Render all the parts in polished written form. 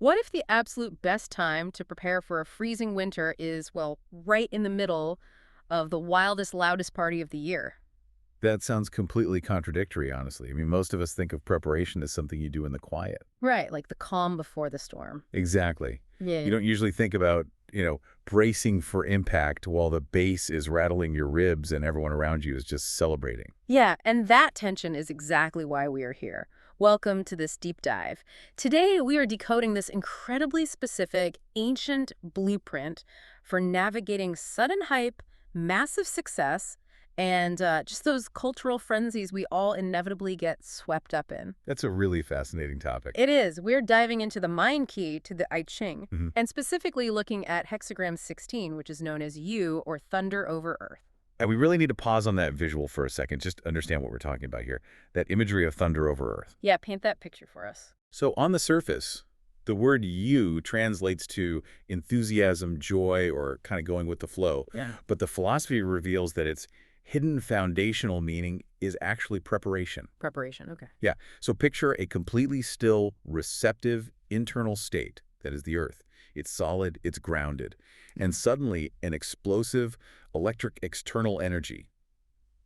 What if the absolute best time to prepare for a freezing winter is, well, right in the middle of the wildest, loudest party of the year? That sounds completely contradictory, honestly. I mean, most of us think of preparation as something you do in the quiet. Right, like the calm before the storm. Exactly. Yeah. You don't usually think about, bracing for impact while the bass is rattling your ribs and everyone around you is just celebrating. Yeah, and that tension is exactly why we are here. Welcome to this deep dive. Today, we are decoding this incredibly specific, ancient blueprint for navigating sudden hype, massive success, and just those cultural frenzies we all inevitably get swept up in. That's a really fascinating topic. It is. We're diving into the mind key to the I Ching, Mhm. and specifically looking at Hexagram 16, which is known as You, or Thunder over Earth. And we really need to pause on that visual for a second, just to understand what we're talking about here. That imagery of thunder over earth. Yeah, paint that picture for us. So on the surface, the word you translates to enthusiasm, joy, or kind of going with the flow. Yeah. But the philosophy reveals that its hidden foundational meaning is actually preparation. Preparation, okay. Yeah. So picture a completely still, receptive internal state that is the earth. It's solid, it's grounded. And suddenly, an explosive electric external energy,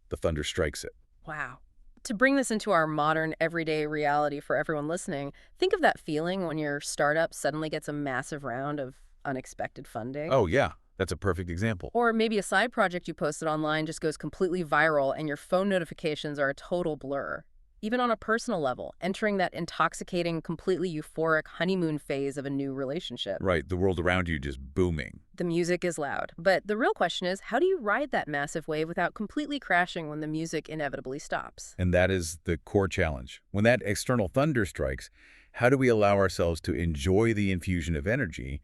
the thunder strikes it. Wow. To bring this into our modern, everyday reality for everyone listening, think of that feeling when your startup suddenly gets a massive round of unexpected funding. Oh, yeah. That's a perfect example. Or maybe a side project you posted online just goes completely viral and your phone notifications are a total blur. Even on a personal level, entering that intoxicating, completely euphoric honeymoon phase of a new relationship. Right. The world around you just booming. The music is loud. But the real question is, how do you ride that massive wave without completely crashing when the music inevitably stops? And that is the core challenge. When that external thunder strikes, how do we allow ourselves to enjoy the infusion of energy,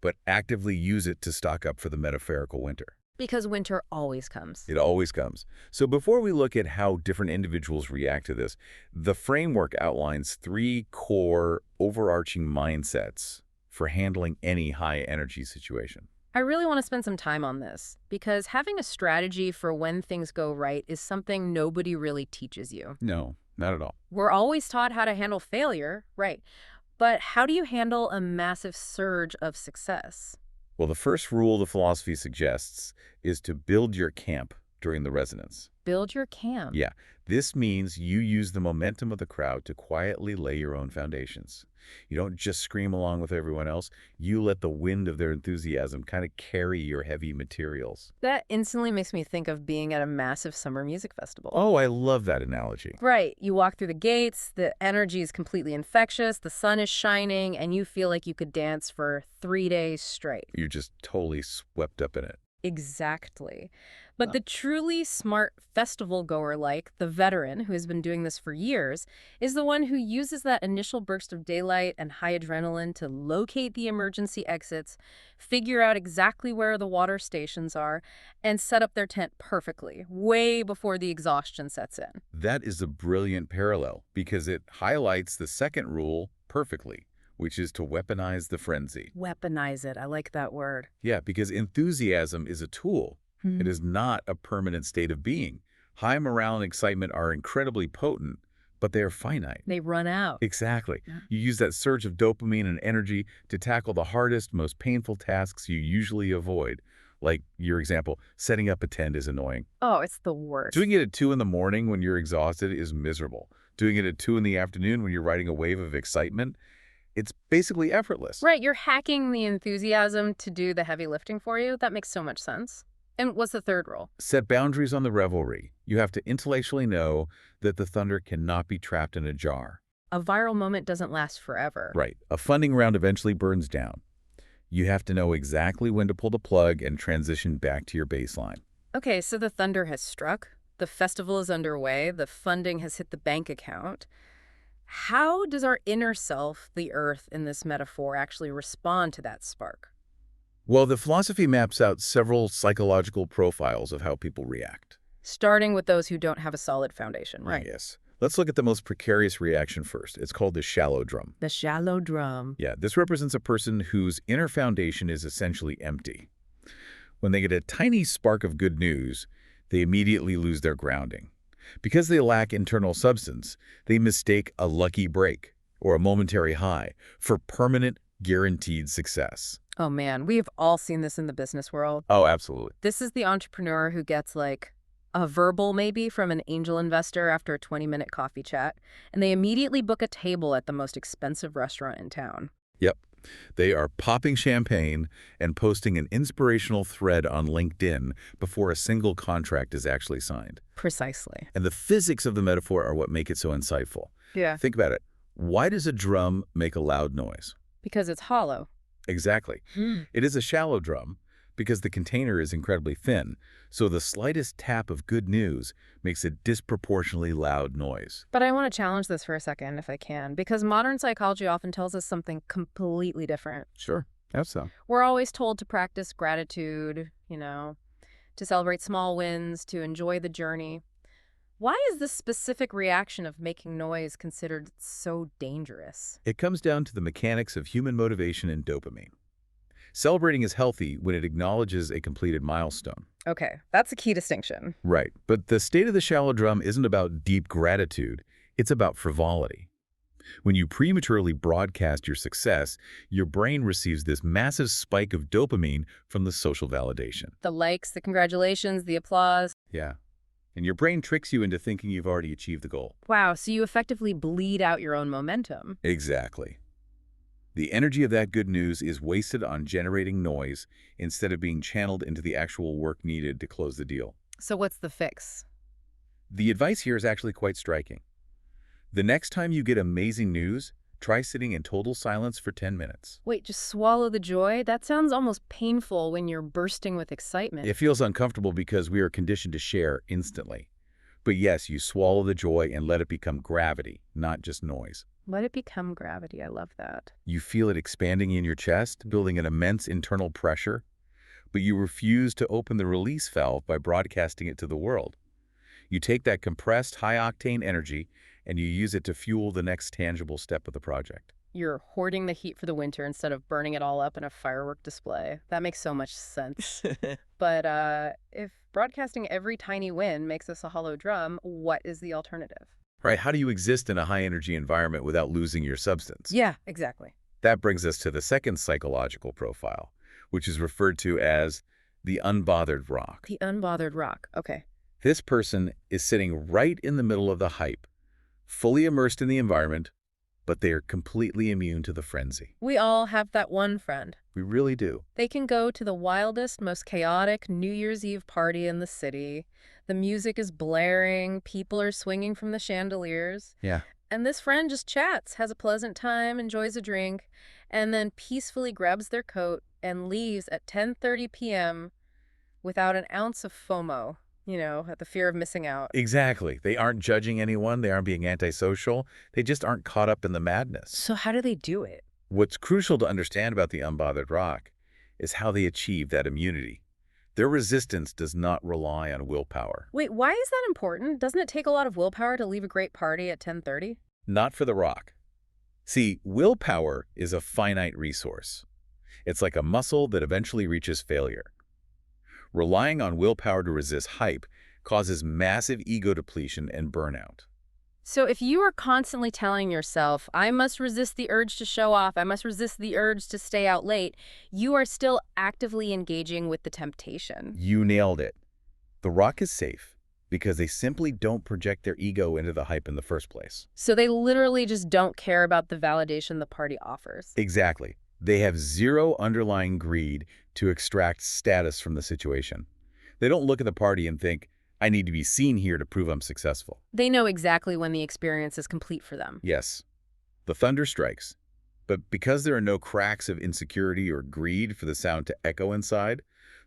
but actively use it to stock up for the metaphorical winter? Because winter always comes. It always comes. So before we look at how different individuals react to this, the framework outlines 3 core overarching mindsets for handling any high-energy situation. I really want to spend some time on this because having a strategy for when things go right is something nobody really teaches you. No, not at all. We're always taught how to handle failure, right? But how do you handle a massive surge of success? Well, the first rule the philosophy suggests is to build your camp during the resonance. Build your camp. Yeah, this means you use the momentum of the crowd to quietly lay your own foundations. You don't just scream along with everyone else. You let the wind of their enthusiasm kind of carry your heavy materials. That instantly makes me think of being at a massive summer music festival. Oh, I love that analogy. Right. You walk through the gates, the energy is completely infectious, the sun is shining, and you feel like you could dance for 3 days straight. You're just totally swept up in it. Exactly. But the truly smart festival goer, like the veteran who has been doing this for years, is the one who uses that initial burst of daylight and high adrenaline to locate the emergency exits, figure out exactly where the water stations are, and set up their tent perfectly, way before the exhaustion sets in. That is a brilliant parallel because it highlights the second rule perfectly, which is to weaponize the frenzy. Weaponize it. I like that word. Yeah, because enthusiasm is a tool. It is not a permanent state of being. High morale and excitement are incredibly potent, but they are finite. They run out. Exactly. Yeah. You use that surge of dopamine and energy to tackle the hardest, most painful tasks you usually avoid. Like your example, setting up a tent is annoying. Oh, it's the worst. Doing it at 2 in the morning when you're exhausted is miserable. Doing it at 2 in the afternoon when you're riding a wave of excitement, it's basically effortless. Right, you're hacking the enthusiasm to do the heavy lifting for you. That makes so much sense. And what's the third rule? Set boundaries on the revelry. You have to intellectually know that the thunder cannot be trapped in a jar. A viral moment doesn't last forever. Right. A funding round eventually burns down. You have to know exactly when to pull the plug and transition back to your baseline. Okay, so the thunder has struck. The festival is underway. The funding has hit the bank account. How does our inner self, the earth in this metaphor, actually respond to that spark? Well, the philosophy maps out several psychological profiles of how people react. Starting with those who don't have a solid foundation, right? Yes. Let's look at the most precarious reaction first. It's called the shallow drum. The shallow drum. Yeah, this represents a person whose inner foundation is essentially empty. When they get a tiny spark of good news, they immediately lose their grounding. Because they lack internal substance, they mistake a lucky break or a momentary high for permanent, Guaranteed success. Oh man, we've all seen this in the business world. Oh, absolutely. This is the entrepreneur who gets like a verbal maybe from an angel investor after a 20-minute coffee chat, and they immediately book a table at the most expensive restaurant in town. Yep. They are popping champagne and posting an inspirational thread on LinkedIn before a single contract is actually signed. Precisely. And the physics of the metaphor are what make it so insightful. Yeah. Think about it. Why does a drum make a loud noise? Because it's hollow. Exactly. It is a shallow drum because the container is incredibly thin, so the slightest tap of good news makes a disproportionately loud noise. But I want to challenge this for a second, if I can, because modern psychology often tells us something completely different. Sure. Have some. We're always told to practice gratitude, to celebrate small wins, to enjoy the journey. Why is this specific reaction of making noise considered so dangerous? It comes down to the mechanics of human motivation and dopamine. Celebrating is healthy when it acknowledges a completed milestone. Okay, that's a key distinction. Right. But the state of the shallow drum isn't about deep gratitude. It's about frivolity. When you prematurely broadcast your success, your brain receives this massive spike of dopamine from the social validation. The likes, the congratulations, the applause. Yeah. And your brain tricks you into thinking you've already achieved the goal. Wow, so you effectively bleed out your own momentum. Exactly. The energy of that good news is wasted on generating noise instead of being channeled into the actual work needed to close the deal. So what's the fix? The advice here is actually quite striking. The next time you get amazing news, try sitting in total silence for 10 minutes. Wait, just swallow the joy? That sounds almost painful when you're bursting with excitement. It feels uncomfortable because we are conditioned to share instantly. But yes, you swallow the joy and let it become gravity, not just noise. Let it become gravity. I love that. You feel it expanding in your chest, building an immense internal pressure, but you refuse to open the release valve by broadcasting it to the world. You take that compressed, high-octane energy and you use it to fuel the next tangible step of the project. You're hoarding the heat for the winter instead of burning it all up in a firework display. That makes so much sense. But if broadcasting every tiny win makes us a hollow drum, what is the alternative? Right? How do you exist in a high-energy environment without losing your substance? Yeah, exactly. That brings us to the second psychological profile, which is referred to as the unbothered rock. The unbothered rock. Okay. This person is sitting right in the middle of the hype, fully immersed in the environment, but they are completely immune to the frenzy. We all have that one friend. We really do. They can go to the wildest, most chaotic New Year's Eve party in the city. The music is blaring, people are swinging from the chandeliers. Yeah. And this friend just chats, has a pleasant time, enjoys a drink, and then peacefully grabs their coat and leaves at 10:30 p.m. without an ounce of FOMO. At the fear of missing out. Exactly. They aren't judging anyone. They aren't being antisocial. They just aren't caught up in the madness. So how do they do it? What's crucial to understand about the unbothered rock is how they achieve that immunity. Their resistance does not rely on willpower. Wait, why is that important? Doesn't it take a lot of willpower to leave a great party at 10:30? Not for the rock. See, willpower is a finite resource. It's like a muscle that eventually reaches failure. Relying on willpower to resist hype causes massive ego depletion and burnout. So if you are constantly telling yourself, I must resist the urge to show off, I must resist the urge to stay out late, you are still actively engaging with the temptation. You nailed it. The rock is safe because they simply don't project their ego into the hype in the first place. So they literally just don't care about the validation the party offers. Exactly. They have zero underlying greed to extract status from the situation. They don't look at the party and think, I need to be seen here to prove I'm successful. They know exactly when the experience is complete for them. Yes, the thunder strikes. But because there are no cracks of insecurity or greed for the sound to echo inside,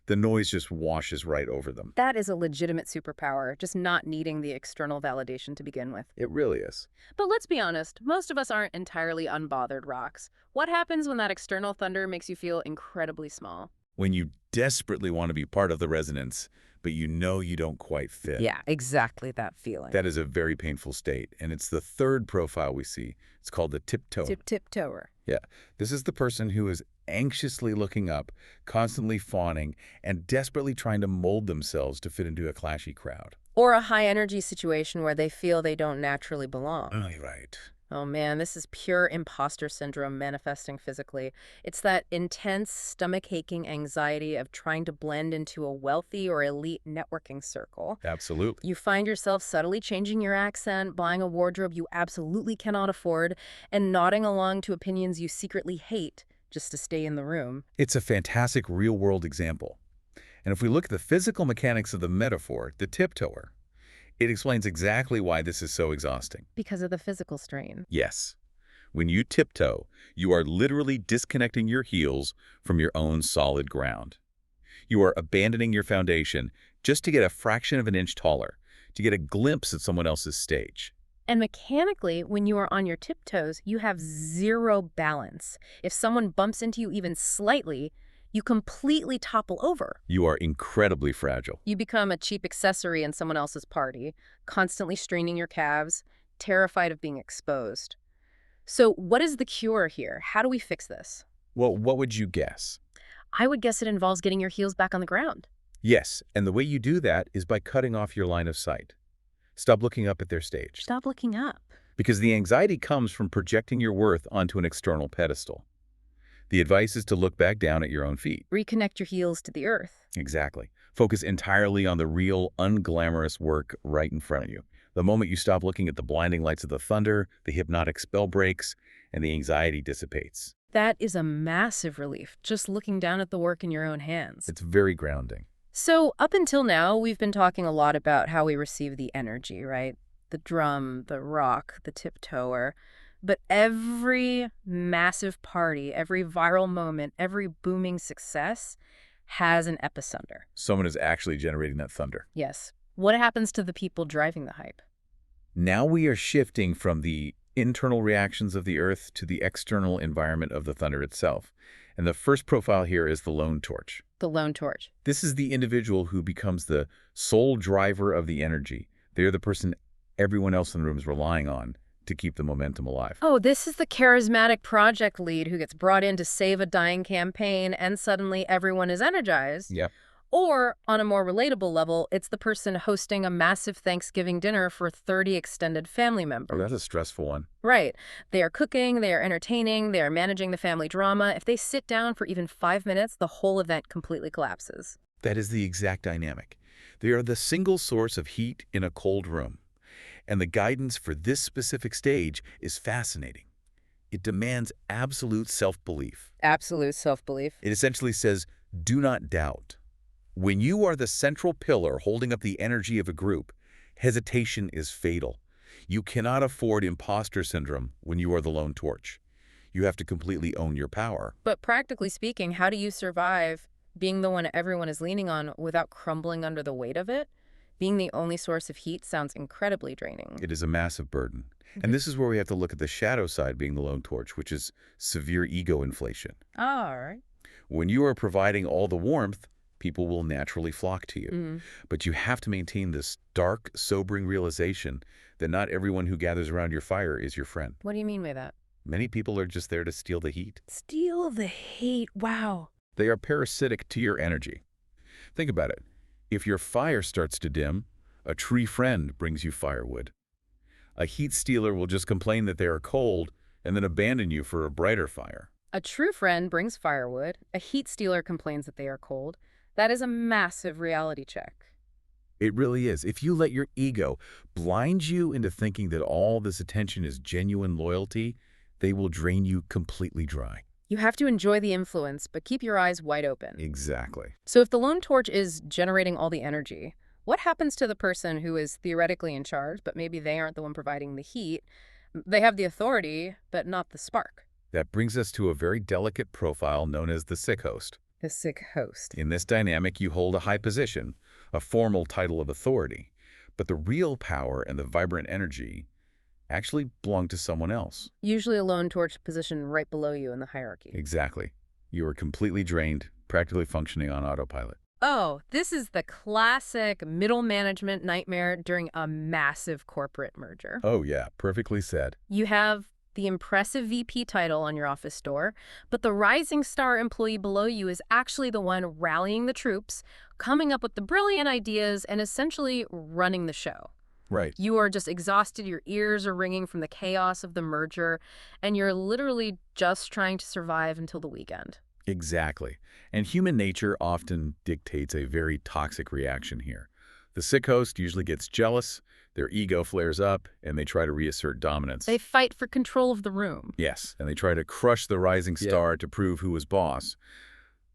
the noise just washes right over them. That is a legitimate superpower, just not needing the external validation to begin with. It really is. But let's be honest, most of us aren't entirely unbothered rocks. What happens when that external thunder makes you feel incredibly small? When you desperately want to be part of the resonance, but you know you don't quite fit. Yeah, exactly that feeling. That is a very painful state, and it's the third profile we see. It's called the tiptoe. Tiptoer. Yeah, this is the person who is anxiously looking up, constantly fawning, and desperately trying to mold themselves to fit into a clashy crowd. Or a high-energy situation where they feel they don't naturally belong. Oh, right. Oh man, this is pure imposter syndrome manifesting physically. It's that intense, stomach-aching anxiety of trying to blend into a wealthy or elite networking circle. Absolutely. You find yourself subtly changing your accent, buying a wardrobe you absolutely cannot afford, and nodding along to opinions you secretly hate just to stay in the room. It's a fantastic real-world example. And if we look at the physical mechanics of the metaphor, the tiptoer, it explains exactly why this is so exhausting. Because of the physical strain. Yes. When you tiptoe, you are literally disconnecting your heels from your own solid ground. You are abandoning your foundation just to get a fraction of an inch taller, to get a glimpse at someone else's stage. And mechanically, when you are on your tiptoes, you have zero balance. If someone bumps into you even slightly, you completely topple over. You are incredibly fragile. You become a cheap accessory in someone else's party, constantly straining your calves, terrified of being exposed. So what is the cure here? How do we fix this? Well, what would you guess? I would guess it involves getting your heels back on the ground. Yes, and the way you do that is by cutting off your line of sight. Stop looking up at their stage. Stop looking up. Because the anxiety comes from projecting your worth onto an external pedestal. The advice is to look back down at your own feet. Reconnect your heels to the earth. Exactly. Focus entirely on the real, unglamorous work right in front of you. The moment you stop looking at the blinding lights of the thunder, the hypnotic spell breaks, and the anxiety dissipates. That is a massive relief, just looking down at the work in your own hands. It's very grounding. So up until now, we've been talking a lot about how we receive the energy, right? The drum, the rock, the tiptoer. But every massive party, every viral moment, every booming success has an epicenter. Someone is actually generating that thunder. Yes. What happens to the people driving the hype? Now we are shifting from the internal reactions of the earth to the external environment of the thunder itself. And the first profile here is the lone torch. The lone torch. This is the individual who becomes the sole driver of the energy. They're the person everyone else in the room is relying on to keep the momentum alive. Oh, this is the charismatic project lead who gets brought in to save a dying campaign and suddenly everyone is energized. Yep. Or, on a more relatable level, it's the person hosting a massive Thanksgiving dinner for 30 extended family members. Oh, that's a stressful one. Right. They are cooking, they are entertaining, they are managing the family drama. If they sit down for even 5 minutes, the whole event completely collapses. That is the exact dynamic. They are the single source of heat in a cold room. And the guidance for this specific stage is fascinating. It demands absolute self-belief. Absolute self-belief. It essentially says, do not doubt. When you are the central pillar holding up the energy of a group, hesitation is fatal. You cannot afford imposter syndrome when you are the lone torch. You have to completely own your power. But practically speaking, how do you survive being the one everyone is leaning on without crumbling under the weight of it? Being the only source of heat sounds incredibly draining. It is a massive burden. And this is where we have to look at the shadow side being the lone torch, which is severe ego inflation. All right. When you are providing all the warmth, people will naturally flock to you. Mm. But you have to maintain this dark, sobering realization that not everyone who gathers around your fire is your friend. What do you mean by that? Many people are just there to steal the heat. Steal the heat. Wow. They are parasitic to your energy. Think about it. If your fire starts to dim, a tree friend brings you firewood. A heat stealer will just complain that they are cold and then abandon you for a brighter fire. A true friend brings firewood. A heat stealer complains that they are cold. That is a massive reality check. It really is. If you let your ego blind you into thinking that all this attention is genuine loyalty, they will drain you completely dry. You have to enjoy the influence, but keep your eyes wide open. Exactly. So if the lone torch is generating all the energy, what happens to the person who is theoretically in charge, but maybe they aren't the one providing the heat? They have the authority, but not the spark. That brings us to a very delicate profile known as the sick host. The sick host. In this dynamic, you hold a high position, a formal title of authority, but the real power and the vibrant energy actually belong to someone else. Usually a lone torch position right below you in the hierarchy. Exactly. You are completely drained, practically functioning on autopilot. Oh, this is the classic middle management nightmare during a massive corporate merger. Oh yeah, perfectly said. You have the impressive VP title on your office door, but the rising star employee below you is actually the one rallying the troops, coming up with the brilliant ideas, and essentially running the show. Right. You are just exhausted, your ears are ringing from the chaos of the merger, and you're literally just trying to survive until the weekend. Exactly. And human nature often dictates a very toxic reaction here. The sick host usually gets jealous, their ego flares up, and they try to reassert dominance. They fight for control of the room. Yes, and they try to crush the rising star to prove who was boss.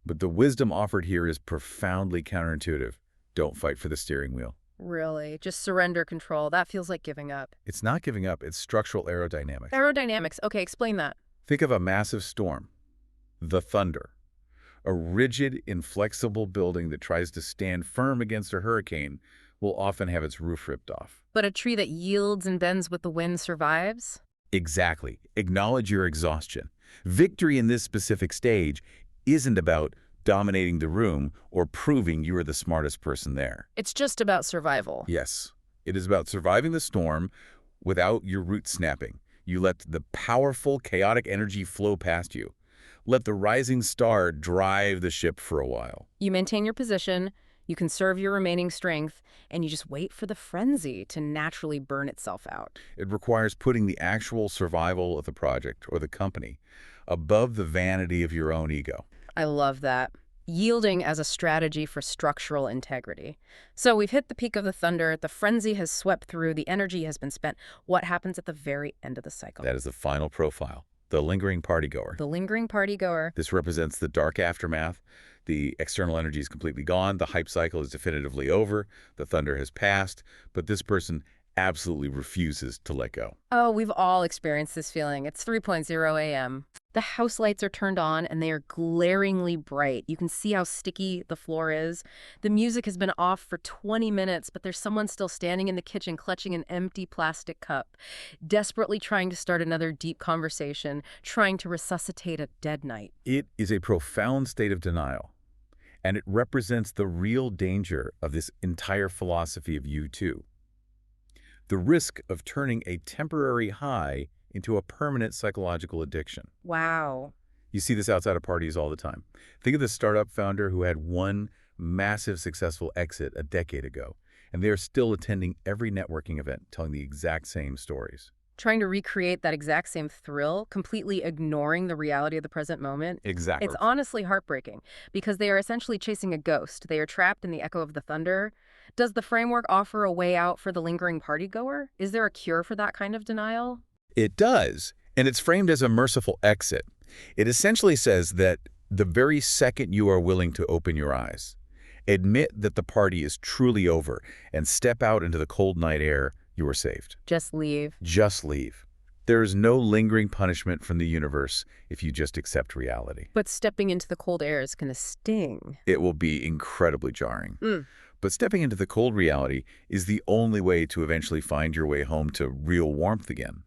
But the wisdom offered here is profoundly counterintuitive. Don't fight for the steering wheel. Really, just surrender control. That feels like giving up. It's not giving up, it's structural aerodynamics. Aerodynamics. Okay, explain that. Think of a massive storm, the thunder. A rigid, inflexible building that tries to stand firm against a hurricane will often have its roof ripped off. But a tree that yields and bends with the wind survives? Exactly. Acknowledge your exhaustion. Victory in this specific stage isn't about dominating the room or proving you are the smartest person there. It's just about survival. Yes, it is about surviving the storm without your roots snapping. You let the powerful, chaotic energy flow past you. Let the rising star drive the ship for a while. You maintain your position, you conserve your remaining strength, and you just wait for the frenzy to naturally burn itself out. It requires putting the actual survival of the project or the company above the vanity of your own ego. I love that. Yielding as a strategy for structural integrity. So we've hit the peak of the thunder, the frenzy has swept through, the energy has been spent. What happens at the very end of the cycle? That is the final profile, the lingering partygoer. The lingering partygoer. This represents the dark aftermath. The external energy is completely gone. The hype cycle is definitively over. The thunder has passed. But this person absolutely refuses to let go. Oh, we've all experienced this feeling. It's 3:00 a.m. The house lights are turned on and they are glaringly bright. You can see how sticky the floor is. The music has been off for 20 minutes, but there's someone still standing in the kitchen clutching an empty plastic cup, desperately trying to start another deep conversation, trying to resuscitate a dead night. It is a profound state of denial, and it represents the real danger of this entire philosophy of U2. The risk of turning a temporary high into a permanent psychological addiction. Wow. You see this outside of parties all the time. Think of the startup founder who had one massive successful exit a decade ago, and they are still attending every networking event, telling the exact same stories. Trying to recreate that exact same thrill, completely ignoring the reality of the present moment. Exactly. It's honestly heartbreaking because they are essentially chasing a ghost. They are trapped in the echo of the thunder. Does the framework offer a way out for the lingering partygoer? Is there a cure for that kind of denial? It does, and it's framed as a merciful exit. It essentially says that the very second you are willing to open your eyes, admit that the party is truly over, and step out into the cold night air, you are saved. Just leave. Just leave. There is no lingering punishment from the universe if you just accept reality. But stepping into the cold air is going to sting. It will be incredibly jarring. But stepping into the cold reality is the only way to eventually find your way home to real warmth again.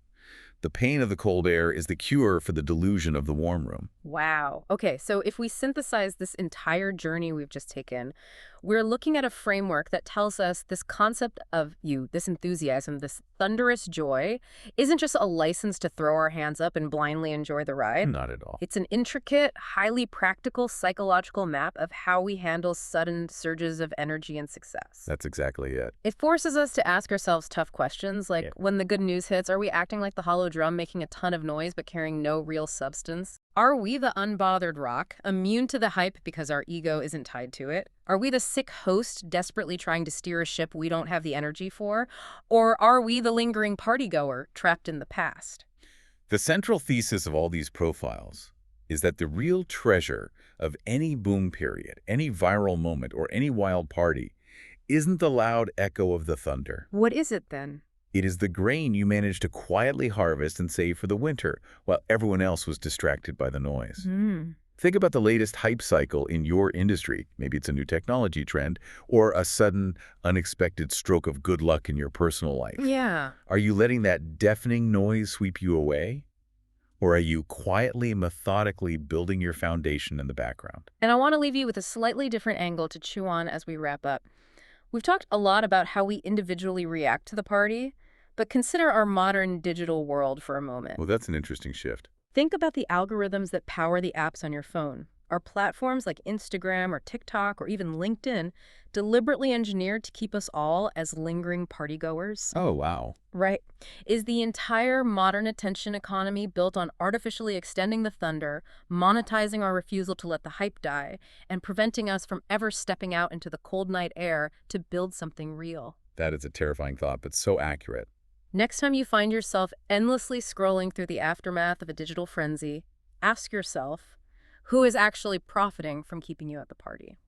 The pain of the cold air is the cure for the delusion of the warm room. Wow. Okay, so if we synthesize this entire journey we've just taken, we're looking at a framework that tells us this concept of this enthusiasm, this thunderous joy, isn't just a license to throw our hands up and blindly enjoy the ride. Not at all. It's an intricate, highly practical psychological map of how we handle sudden surges of energy and success. That's exactly it. It forces us to ask ourselves tough questions, like when the good news hits, are we acting like the hollow drum making a ton of noise but carrying no real substance? Are we the unbothered rock, immune to the hype because our ego isn't tied to it? Are we the sick host desperately trying to steer a ship we don't have the energy for? Or are we the lingering partygoer trapped in the past? The central thesis of all these profiles is that the real treasure of any boom period, any viral moment, or any wild party isn't the loud echo of the thunder. What is it then? It is the grain you managed to quietly harvest and save for the winter while everyone else was distracted by the noise. Think about the latest hype cycle in your industry. Maybe it's a new technology trend or a sudden, unexpected stroke of good luck in your personal life. Yeah. Are you letting that deafening noise sweep you away? Or are you quietly, methodically building your foundation in the background? And I want to leave you with a slightly different angle to chew on as we wrap up. We've talked a lot about how we individually react to the party, but consider our modern digital world for a moment. Well, that's an interesting shift. Think about the algorithms that power the apps on your phone. Are platforms like Instagram or TikTok or even LinkedIn deliberately engineered to keep us all as lingering partygoers? Oh, wow. Right. Is the entire modern attention economy built on artificially extending the thunder, monetizing our refusal to let the hype die, and preventing us from ever stepping out into the cold night air to build something real? That is a terrifying thought, but so accurate. Next time you find yourself endlessly scrolling through the aftermath of a digital frenzy, ask yourself, who is actually profiting from keeping you at the party?